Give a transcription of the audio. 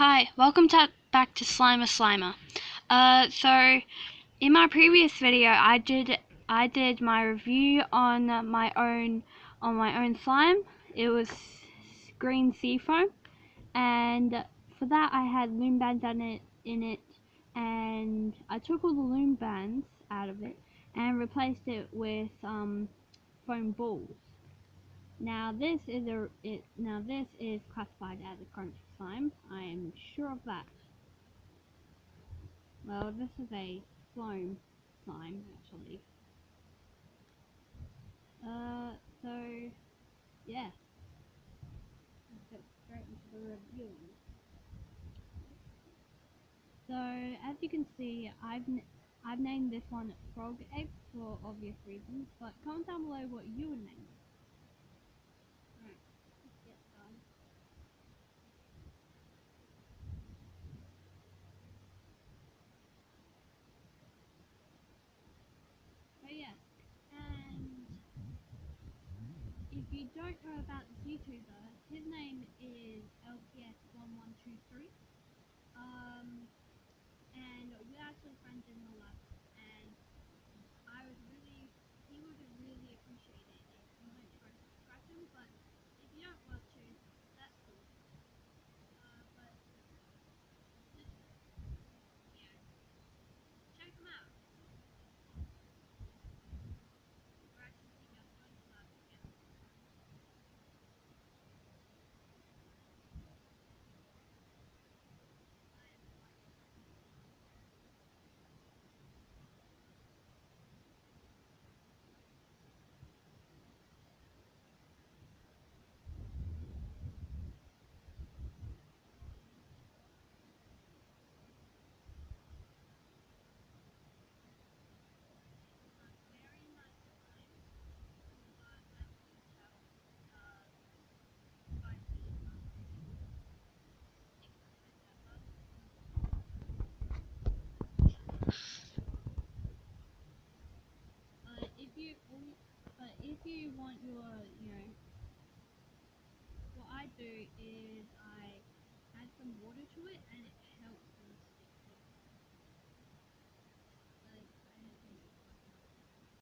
Hi, welcome back to Slimer. So in my previous video, I did my review on my own slime. It was green sea foam, and for that I had loom bands in it, and I took all the loom bands out of it and replaced it with foam balls. Now this is classified as a crunchy slime. I am sure of that. Well, this is a floam slime actually. So yeah, let's get straight into the review. So as you can see, I've named this one frog eggs for obvious reasons. But comment down below what you would name it. Alright, let's get started. So yeah, and if you don't know about this YouTuber, his name is LPS1123. And we're actually friends in real life. And he would have really appreciated it if you went try to subscribe him. But if you don't want to, that's cool. But just, check him out. We're actually thinking of going to lab together. Very nice time. As you can tell, by the if you want your, what I do is I add some water to it and it helps